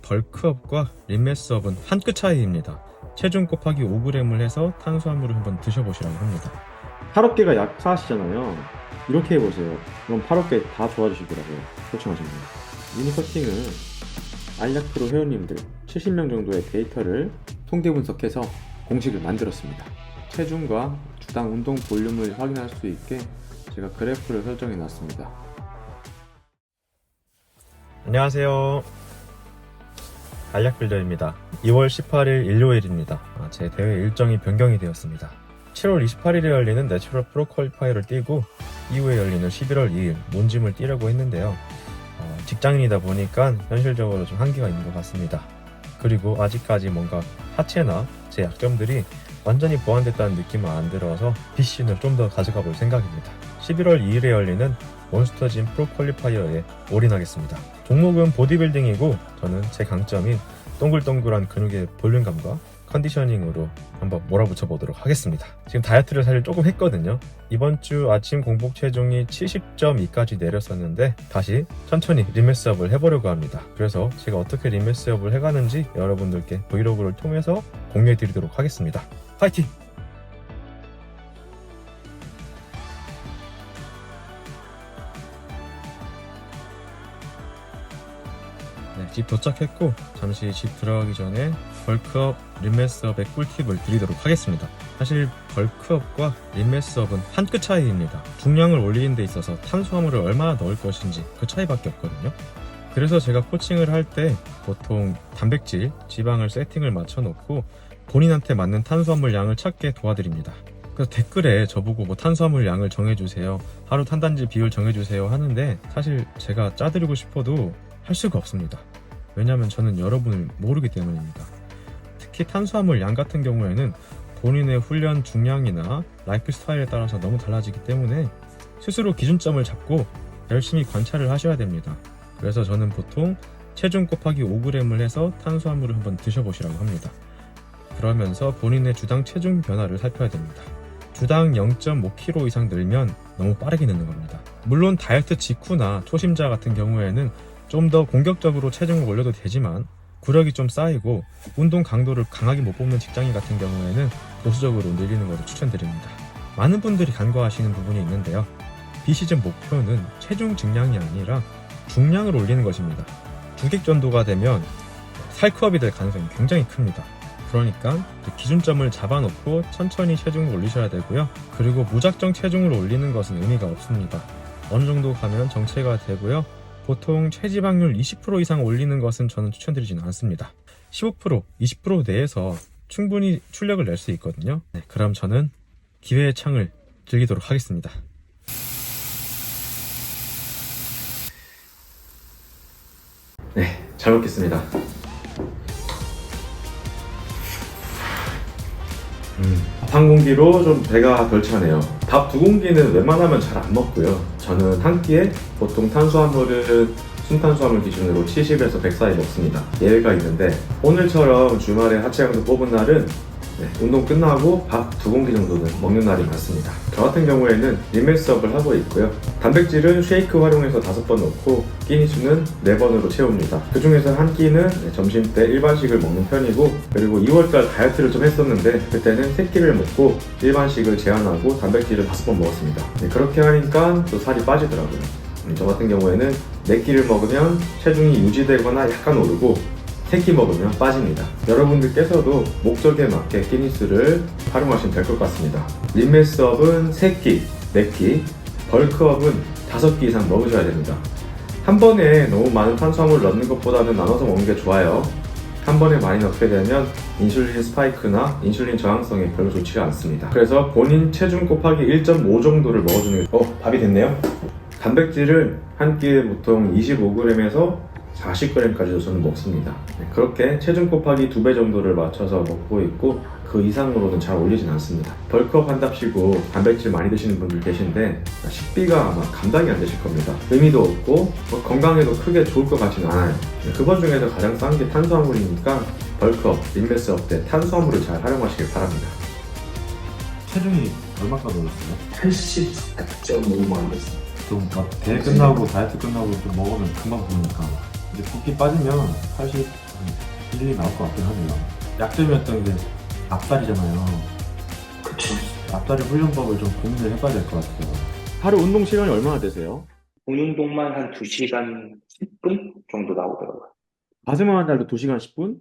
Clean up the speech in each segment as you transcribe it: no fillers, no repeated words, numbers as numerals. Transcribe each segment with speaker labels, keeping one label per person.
Speaker 1: 벌크업과 림매스업은 한 끗 차이입니다. 체중 곱하기 5g을 해서 탄수화물을 한번 드셔보시라고 합니다.
Speaker 2: 팔 어깨가 약하시잖아요. 이렇게 해보세요. 그럼 팔 어깨 다 좋아지시더라고요. 코칭하신 분. 미니커팅은 알약프로 회원님들 70명 정도의 데이터를 통계 분석해서 공식을 만들었습니다. 체중과 주당 운동 볼륨을 확인할 수 있게 제가 그래프를 설정해 놨습니다.
Speaker 1: 안녕하세요. 알약빌더입니다. 2월 18일 일요일입니다. 제 대회 일정이 변경이 되었습니다. 7월 28일에 열리는 내추럴 프로 퀄리파이어를 뛰고 이후에 열리는 11월 2일 몬짐을 뛰려고 했는데요. 직장인이다 보니까 현실적으로 좀 한계가 있는 것 같습니다. 그리고 아직까지 뭔가 하체나 제 약점들이 완전히 보완됐다는 느낌은 안 들어서 BC는 좀 더 가져가 볼 생각입니다. 11월 2일에 열리는 몬스터짐 프로 퀄리파이어에 올인하겠습니다. 종목은 보디빌딩이고 저는 제 강점인 동글동글한 근육의 볼륨감과 컨디셔닝으로 한번 몰아붙여 보도록 하겠습니다. 지금 다이어트를 사실 조금 했거든요. 이번 주 아침 공복 체중이 70.2까지 내렸었는데 다시 천천히 림매스업을 해보려고 합니다. 그래서 제가 어떻게 림매스업을 해가는지 여러분들께 브이로그를 통해서 공유해 드리도록 하겠습니다. 파이팅! 네, 집 도착했고 잠시 집 들어가기 전에 벌크업, 림매스업의 꿀팁을 드리도록 하겠습니다. 사실 벌크업과 림매스업은 한 끗 차이입니다. 중량을 올리는 데 있어서 탄수화물을 얼마나 넣을 것인지 그 차이밖에 없거든요. 그래서 제가 코칭을 할 때 보통 단백질, 지방을 세팅을 맞춰 놓고 본인한테 맞는 탄수화물 양을 찾게 도와드립니다. 그래서 댓글에 저보고 뭐 탄수화물 양을 정해주세요, 하루 탄단지 비율 정해주세요 하는데 사실 제가 짜드리고 싶어도 할 수가 없습니다. 왜냐하면 저는 여러분을 모르기 때문입니다. 특히 탄수화물 양 같은 경우에는 본인의 훈련 중량이나 라이프 스타일에 따라서 너무 달라지기 때문에 스스로 기준점을 잡고 열심히 관찰을 하셔야 됩니다. 그래서 저는 보통 체중 곱하기 5g을 해서 탄수화물을 한번 드셔보시라고 합니다. 그러면서 본인의 주당 체중 변화를 살펴야 됩니다. 주당 0.5kg 이상 늘면 너무 빠르게 늦는 겁니다. 물론 다이어트 직후나 초심자 같은 경우에는 좀 더 공격적으로 체중을 올려도 되지만 구력이 좀 쌓이고 운동 강도를 강하게 못 뽑는 직장인 같은 경우에는 보수적으로 늘리는 것을 추천드립니다. 많은 분들이 간과하시는 부분이 있는데요. 비시즌 목표는 체중 증량이 아니라 중량을 올리는 것입니다. 주객전도가 되면 살크업이 될 가능성이 굉장히 큽니다. 그러니까 기준점을 잡아놓고 천천히 체중을 올리셔야 되고요. 그리고 무작정 체중을 올리는 것은 의미가 없습니다. 어느 정도 가면 정체가 되고요. 보통 체지방률 20% 이상 올리는 것은 저는 추천드리지는 않습니다. 15%, 20% 내에서 충분히 출력을 낼 수 있거든요. 네, 그럼 저는 기회의 창을 즐기도록 하겠습니다. 네, 잘 먹겠습니다. 밥 한 공기로 좀 배가 덜 차네요. 밥 두 공기는 웬만하면 잘 안 먹고요. 저는 한 끼에 보통 탄수화물은 순탄수화물 기준으로 70에서 100 사이 먹습니다. 예외가 있는데 오늘처럼 주말에 하체량도 뽑은 날은 운동 끝나고 밥 두 공기 정도는 먹는 날이 많습니다. 저 같은 경우에는 림매스업을 하고 있고요. 단백질은 쉐이크 활용해서 5번 넣고 끼니수는 4번으로 채웁니다. 그 중에서 한 끼는 점심때 일반식을 먹는 편이고, 그리고 2월달 다이어트를 좀 했었는데 그때는 3끼를 먹고 일반식을 제한하고 단백질을 5번 먹었습니다. 그렇게 하니까 또 살이 빠지더라고요. 저 같은 경우에는 4끼를 먹으면 체중이 유지되거나 약간 오르고 3끼 먹으면 빠집니다. 여러분들께서도 목적에 맞게 끼니수를 활용하시면 될 것 같습니다. 림매스업은 3끼, 4끼, 벌크업은 5끼 이상 먹으셔야 됩니다. 한 번에 너무 많은 탄수화물을 넣는 것보다는 나눠서 먹는 게 좋아요. 한 번에 많이 넣게 되면 인슐린 스파이크나 인슐린 저항성에 별로 좋지가 않습니다. 그래서 본인 체중 곱하기 1.5 정도를 먹어주는 게 밥이 됐네요. 단백질을 한 끼에 보통 25g에서 40g까지도 저는 먹습니다. 그렇게 체중 곱하기 2배 정도를 맞춰서 먹고 있고 그 이상으로는 잘 올리진 않습니다. 벌크업 한답시고 단백질 많이 드시는 분들 계신데 식비가 아마 감당이 안 되실 겁니다. 의미도 없고 건강에도 크게 좋을 것 같지는 않아요. 그것 중에서 가장 싼 게 탄수화물이니까 벌크업, 림매스업 때 탄수화물을 잘 활용하시길 바랍니다. 체중이 얼마까지 올랐어요?
Speaker 2: 84.5만 됐어요.
Speaker 1: 좀 대회 끝나고 다이어트 끝나고 좀 먹으면 금방 보니까 이제 붓기 빠지면 80
Speaker 2: 일이 나올 것 같긴 하네요. 약점이었던 게 앞다리잖아요. 앞다리 훈련법을 좀 고민을 해봐야 될 것 같아요. 하루 운동 시간이 얼마나 되세요?
Speaker 3: 공운동만 한 2시간 10분 정도 나오더라고요.
Speaker 2: 가슴 하는 날도 2시간 10분?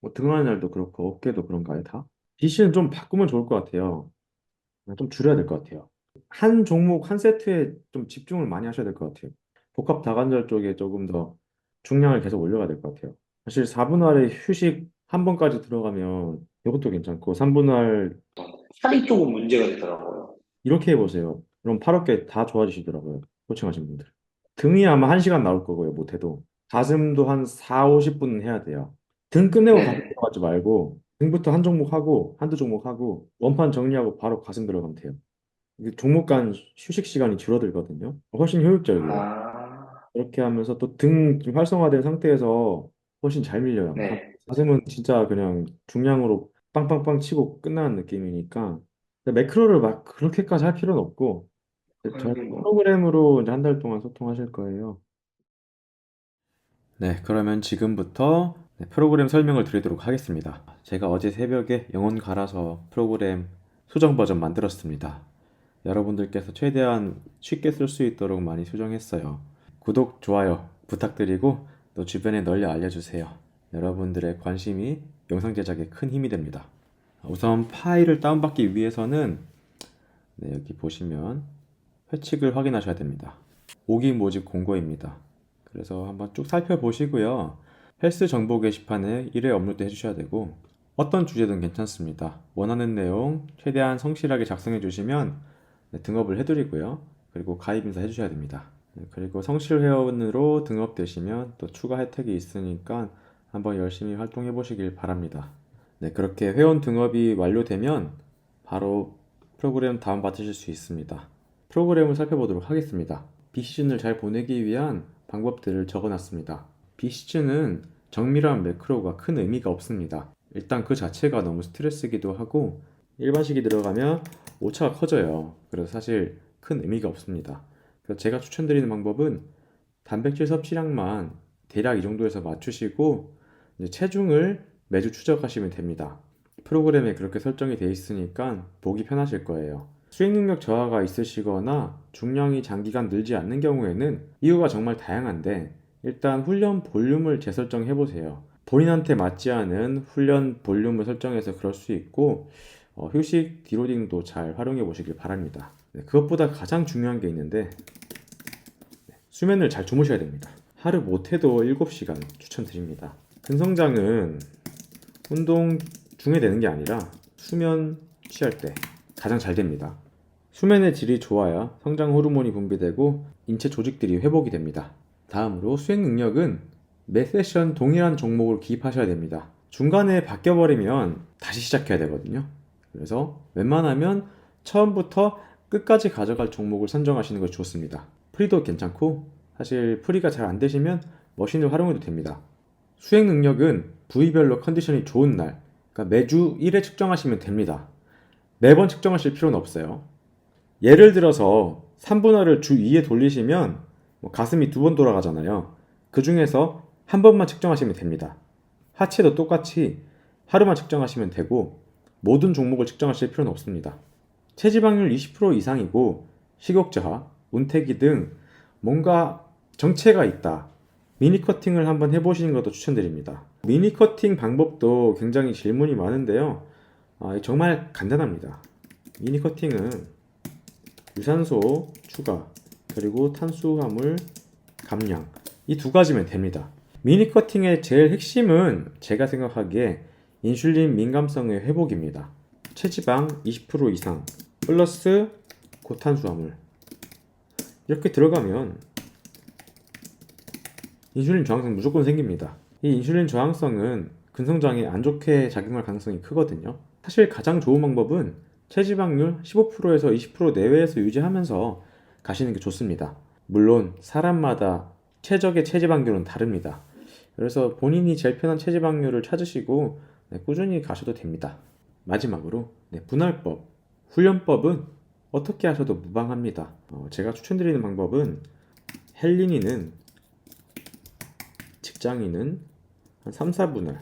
Speaker 2: 뭐 등하는 날도 그렇고 어깨도 그런가요, 다? BC는 좀 바꾸면 좋을 것 같아요. 좀 줄여야 될 것 같아요. 한 종목, 한 세트에 좀 집중을 많이 하셔야 될 것 같아요. 복합 다관절 쪽에 조금 더 중량을 계속 올려야 될 것 같아요. 사실 4분할에 휴식 한 번까지 들어가면 이것도 괜찮고 3분할
Speaker 3: 팔이 조금 문제가 되더라고요.
Speaker 2: 이렇게 해보세요. 그럼 팔 어깨 다 좋아지시더라고요. 코칭하신 분들. 등이 아마 1시간 나올 거고요. 못해도. 가슴도 한 4, 50분 해야 돼요. 등 끝내고 가슴
Speaker 3: 네.
Speaker 2: 들어가지 말고 등부터 한 종목 하고 한두 종목 하고 원판 정리하고 바로 가슴 들어가면 돼요. 이게 종목 간 휴식 시간이 줄어들거든요. 훨씬 효율적이에요.
Speaker 3: 아,
Speaker 2: 이렇게 하면서 또 등 활성화된 상태에서 훨씬 잘 밀려요.
Speaker 3: 네.
Speaker 2: 가슴은 진짜 그냥 중량으로 빵빵빵 치고 끝나는 느낌이니까 근데 매크로를 막 그렇게까지 할 필요는 없고 저희
Speaker 3: 하긴 뭐,
Speaker 2: 프로그램으로 이제 한 달 동안 소통하실 거예요. 네, 그러면 지금부터 프로그램 설명을 드리도록 하겠습니다. 제가 어제 새벽에 영혼 갈아서 프로그램 수정 버전 만들었습니다. 여러분들께서 최대한 쉽게 쓸 수 있도록 많이 수정했어요. 구독, 좋아요 부탁드리고 또 주변에 널리 알려주세요. 여러분들의 관심이 영상 제작에 큰 힘이 됩니다. 우선 파일을 다운받기 위해서는 여기 보시면 회칙을 확인하셔야 됩니다. 5기 모집 공고입니다. 그래서 한번 쭉 살펴보시고요. 헬스 정보 게시판에 1회 업로드 해주셔야 되고 어떤 주제든 괜찮습니다. 원하는 내용 최대한 성실하게 작성해 주시면 등업을 해드리고요. 그리고 가입 인사 해주셔야 됩니다. 그리고 성실 회원으로 등업되시면 또 추가 혜택이 있으니까 한번 열심히 활동해 보시길 바랍니다. 네, 그렇게 회원 등업이 완료되면 바로 프로그램 다운받으실 수 있습니다. 프로그램을 살펴보도록 하겠습니다. 비시즌을 잘 보내기 위한 방법들을 적어놨습니다. 비시즌은 정밀한 매크로가 큰 의미가 없습니다. 일단 그 자체가 너무 스트레스이기도 하고 일반식이 들어가면 오차가 커져요. 그래서 사실 큰 의미가 없습니다. 그래서 제가 추천드리는 방법은 단백질 섭취량만 대략 이 정도에서 맞추시고 이제 체중을 매주 추적하시면 됩니다. 프로그램에 그렇게 설정이 되어 있으니까 보기 편하실 거예요. 수행 능력 저하가 있으시거나 중량이 장기간 늘지 않는 경우에는 이유가 정말 다양한데 일단 훈련 볼륨을 재설정해 보세요. 본인한테 맞지 않은 훈련 볼륨을 설정해서 그럴 수 있고 휴식 디로딩도 잘 활용해 보시길 바랍니다. 그것보다 가장 중요한 게 있는데 수면을 잘 주무셔야 됩니다. 하루 못해도 7시간 추천드립니다. 근성장은 운동 중에 되는 게 아니라 수면 취할 때 가장 잘 됩니다. 수면의 질이 좋아야 성장 호르몬이 분비되고 인체 조직들이 회복이 됩니다. 다음으로 수행 능력은 매 세션 동일한 종목을 기입하셔야 됩니다. 중간에 바뀌어버리면 다시 시작해야 되거든요. 그래서 웬만하면 처음부터 끝까지 가져갈 종목을 선정하시는 것이 좋습니다. 프리도 괜찮고 사실 프리가 잘 안 되시면 머신을 활용해도 됩니다. 수행 능력은 부위별로 컨디션이 좋은 날, 그러니까 매주 1회 측정하시면 됩니다. 매번 측정하실 필요는 없어요. 예를 들어서 3분할을 주 2회 돌리시면 가슴이 2번 돌아가잖아요. 그 중에서 한 번만 측정하시면 됩니다. 하체도 똑같이 하루만 측정하시면 되고 모든 종목을 측정하실 필요는 없습니다. 체지방률 20% 이상이고 식욕 저하, 운태기 등 뭔가 정체가 있다. 미니 커팅을 한번 해보시는 것도 추천드립니다. 미니 커팅 방법도 굉장히 질문이 많은데요. 정말 간단합니다. 미니 커팅은 유산소 추가 그리고 탄수화물 감량 이 두 가지면 됩니다. 미니 커팅의 제일 핵심은 제가 생각하기에 인슐린 민감성의 회복입니다. 체지방 20% 이상 플러스 고탄수화물 이렇게 들어가면 인슐린 저항성 무조건 생깁니다. 이 인슐린 저항성은 근성장에 안 좋게 작용할 가능성이 크거든요. 사실 가장 좋은 방법은 체지방률 15%에서 20% 내외에서 유지하면서 가시는 게 좋습니다. 물론 사람마다 최적의 체지방률은 다릅니다. 그래서 본인이 제일 편한 체지방률을 찾으시고 꾸준히 가셔도 됩니다. 마지막으로 분할법, 훈련법은 어떻게 하셔도 무방합니다. 제가 추천드리는 방법은 헬린이는 직장인은 한 3, 4분할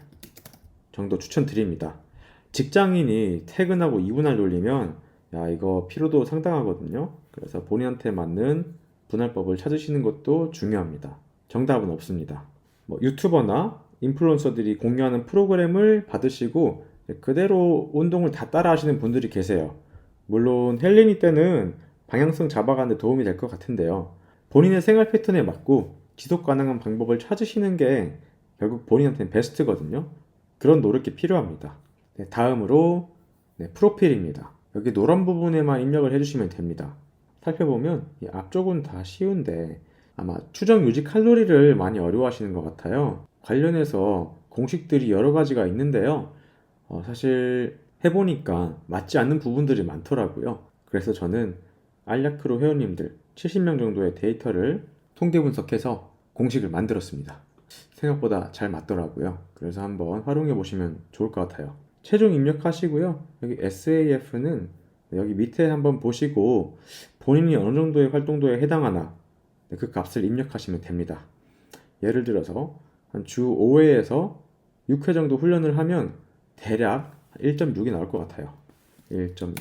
Speaker 2: 정도 추천드립니다. 직장인이 퇴근하고 2분할 돌리면 야 이거 피로도 상당하거든요. 그래서 본인한테 맞는 분할법을 찾으시는 것도 중요합니다. 정답은 없습니다. 뭐 유튜버나 인플루언서들이 공유하는 프로그램을 받으시고 그대로 운동을 다 따라 하시는 분들이 계세요. 물론 헬린이 때는 방향성 잡아가는 데 도움이 될 것 같은데요. 본인의 생활 패턴에 맞고 지속 가능한 방법을 찾으시는 게 결국 본인한테는 베스트거든요. 그런 노력이 필요합니다. 네, 다음으로 프로필입니다. 여기 노란 부분에만 입력을 해주시면 됩니다. 살펴보면 이 앞쪽은 다 쉬운데 아마 추정 유지 칼로리를 많이 어려워하시는 것 같아요. 관련해서 공식들이 여러 가지가 있는데요. 사실 해보니까 맞지 않는 부분들이 많더라고요. 그래서 저는 알약크로 회원님들 70명 정도의 데이터를 통계 분석해서 공식을 만들었습니다. 생각보다 잘 맞더라고요. 그래서 한번 활용해 보시면 좋을 것 같아요. 체중 입력하시고요. 여기 SAF는 여기 밑에 한번 보시고 본인이 어느 정도의 활동도에 해당하나 그 값을 입력하시면 됩니다. 예를 들어서 한 주 5회에서 6회 정도 훈련을 하면 대략 1.6이 나올 것 같아요. 1.6.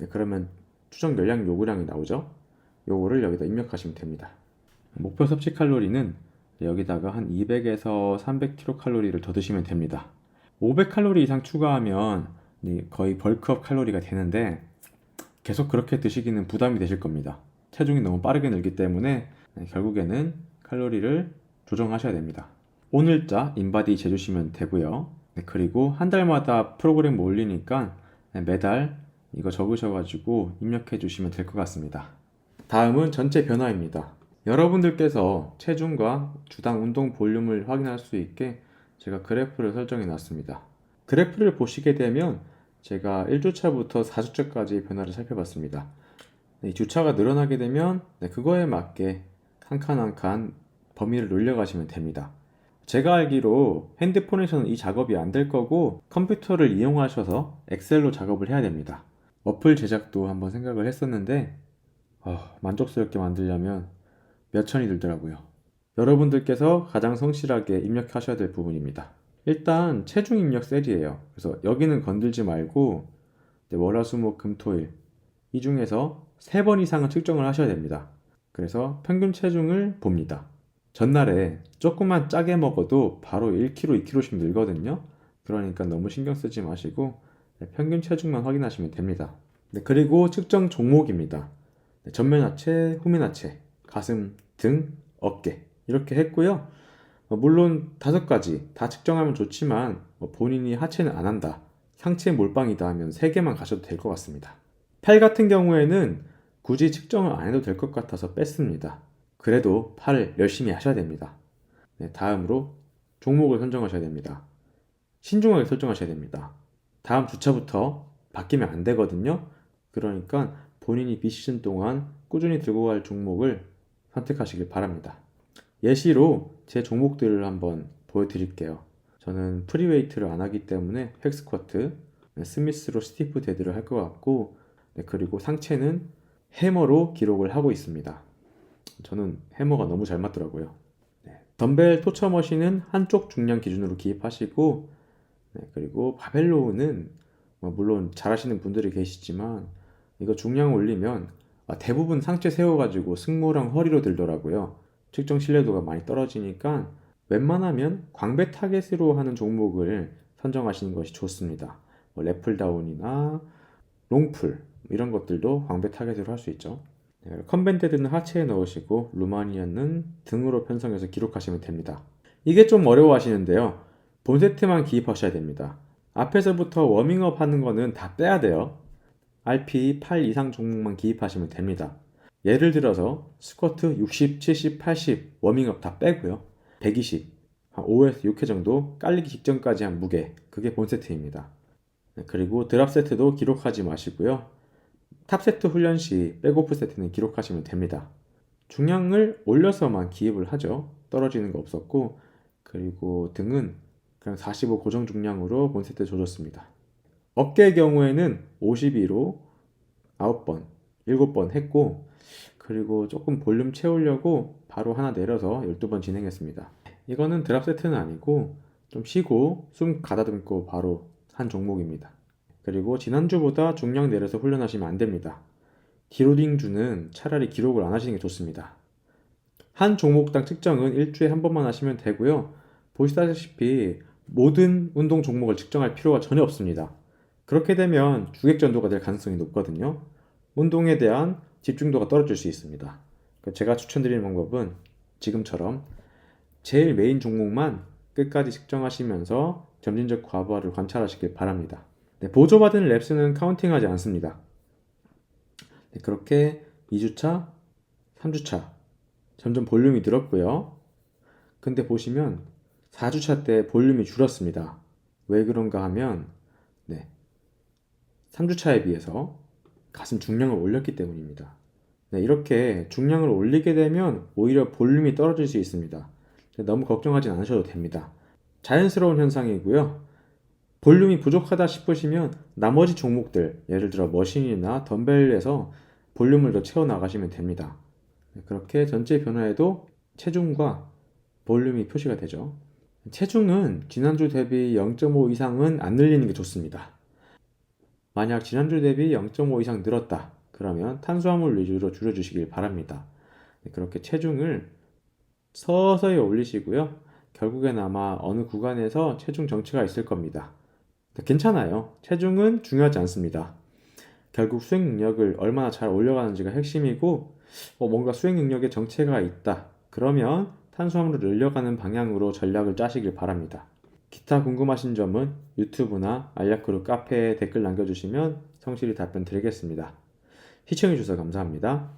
Speaker 2: 그러면 추정 열량 요구량이 나오죠. 요거를 여기다 입력하시면 됩니다. 목표 섭취 칼로리는 여기다가 한 200에서 300kcal를 더 드시면 됩니다. 500칼로리 이상 추가하면 거의 벌크업 칼로리가 되는데 계속 그렇게 드시기는 부담이 되실 겁니다. 체중이 너무 빠르게 늘기 때문에 결국에는 칼로리를 조정하셔야 됩니다. 오늘자 인바디 재주시면 되고요. 그리고 한 달마다 프로그램 올리니까 매달 이거 적으셔가지고 입력해 주시면 될 것 같습니다. 다음은 전체 변화입니다. 여러분들께서 체중과 주당 운동 볼륨을 확인할 수 있게 제가 그래프를 설정해 놨습니다. 그래프를 보시게 되면 제가 1주차부터 4주차까지 변화를 살펴봤습니다. 이 주차가 늘어나게 되면 그거에 맞게 한 칸 한 칸 범위를 늘려가시면 됩니다. 제가 알기로 핸드폰에서는 이 작업이 안 될 거고 컴퓨터를 이용하셔서 엑셀로 작업을 해야 됩니다. 어플 제작도 한번 생각을 했었는데 만족스럽게 만들려면 몇 천이 들더라고요. 여러분들께서 가장 성실하게 입력하셔야 될 부분입니다. 일단 체중 입력 셀이에요. 그래서 여기는 건들지 말고 월화수목금토일 이 중에서 3번 이상은 측정을 하셔야 됩니다. 그래서 평균 체중을 봅니다. 전날에 조금만 짜게 먹어도 바로 1kg, 2kg씩 늘거든요. 그러니까 너무 신경 쓰지 마시고 평균 체중만 확인하시면 됩니다. 그리고 측정 종목입니다. 전면 하체, 후면 하체, 가슴, 등, 어깨 이렇게 했고요. 물론 5가지 다 측정하면 좋지만 본인이 하체는 안 한다, 상체 몰빵이다 하면 3개만 가셔도 될 것 같습니다. 팔 같은 경우에는 굳이 측정을 안 해도 될 것 같아서 뺐습니다. 그래도 팔을 열심히 하셔야 됩니다. 다음으로 종목을 선정하셔야 됩니다. 신중하게 설정하셔야 됩니다. 다음 주차부터 바뀌면 안 되거든요. 그러니까 본인이 비시즌 동안 꾸준히 들고 갈 종목을 선택하시길 바랍니다. 예시로 제 종목들을 한번 보여드릴게요. 저는 프리웨이트를 안 하기 때문에 헥스쿼트, 스미스로 스티프 데드를 할 것 같고 그리고 상체는 해머로 기록을 하고 있습니다. 저는 해머가 너무 잘 맞더라고요. 덤벨 토처 머신은 한쪽 중량 기준으로 기입하시고 그리고 바벨로우는 물론 잘하시는 분들이 계시지만 이거 중량 올리면 대부분 상체 세워가지고 승모랑 허리로 들더라고요. 측정 신뢰도가 많이 떨어지니까 웬만하면 광배 타겟으로 하는 종목을 선정하시는 것이 좋습니다. 랩풀다운이나 롱풀 이런 것들도 광배 타겟으로 할 수 있죠. 컨벤데드는 하체에 넣으시고 루마니안은 등으로 편성해서 기록하시면 됩니다. 이게 좀 어려워 하시는데요. 본 세트만 기입하셔야 됩니다. 앞에서부터 워밍업 하는 거는 다 빼야 돼요. RP 8 이상 종목만 기입하시면 됩니다. 예를 들어서 스쿼트 60, 70, 80 워밍업 다 빼고요. 120, 한 5에서 6회 정도 깔리기 직전까지 한 무게, 그게 본 세트입니다. 그리고 드랍 세트도 기록하지 마시고요. 탑 세트 훈련 시 백오프 세트는 기록하시면 됩니다. 중량을 올려서만 기입을 하죠. 떨어지는 거 없었고, 그리고 등은 그냥 45 고정 중량으로 본 세트 줘줬습니다. 어깨의 경우에는 52로 9번, 7번 했고, 그리고 조금 볼륨 채우려고 바로 하나 내려서 12번 진행했습니다. 이거는 드랍 세트는 아니고 좀 쉬고 숨 가다듬고 바로 한 종목입니다. 그리고 지난주보다 중량 내려서 훈련하시면 안 됩니다. 디로딩주는 차라리 기록을 안 하시는 게 좋습니다. 한 종목당 측정은 일주일에 한 번만 하시면 되고요. 보시다시피 모든 운동 종목을 측정할 필요가 전혀 없습니다. 그렇게 되면 주객전도가 될 가능성이 높거든요. 운동에 대한 집중도가 떨어질 수 있습니다. 제가 추천드리는 방법은 지금처럼 제일 메인 종목만 끝까지 측정하시면서 점진적 과부하를 관찰하시길 바랍니다. 네, 보조받은 랩스는 카운팅하지 않습니다. 네, 그렇게 2주차, 3주차 점점 볼륨이 늘었고요. 근데 보시면 4주차 때 볼륨이 줄었습니다. 왜 그런가 하면 3주차에 비해서 가슴 중량을 올렸기 때문입니다. 네, 이렇게 중량을 올리게 되면 오히려 볼륨이 떨어질 수 있습니다. 너무 걱정하진 않으셔도 됩니다. 자연스러운 현상이고요. 볼륨이 부족하다 싶으시면 나머지 종목들, 예를 들어 머신이나 덤벨에서 볼륨을 더 채워나가시면 됩니다. 그렇게 전체 변화에도 체중과 볼륨이 표시가 되죠. 체중은 지난주 대비 0.5 이상은 안 늘리는 게 좋습니다. 만약 지난주 대비 0.5 이상 늘었다, 그러면 탄수화물 위주로 줄여주시길 바랍니다. 그렇게 체중을 서서히 올리시고요. 결국엔 아마 어느 구간에서 체중 정체가 있을 겁니다. 괜찮아요. 체중은 중요하지 않습니다. 결국 수행 능력을 얼마나 잘 올려가는지가 핵심이고, 뭔가 수행 능력에 정체가 있다, 그러면 탄수화물을 늘려가는 방향으로 전략을 짜시길 바랍니다. 기타 궁금하신 점은 유튜브나 알약그룹 카페에 댓글 남겨주시면 성실히 답변 드리겠습니다. 시청해주셔서 감사합니다.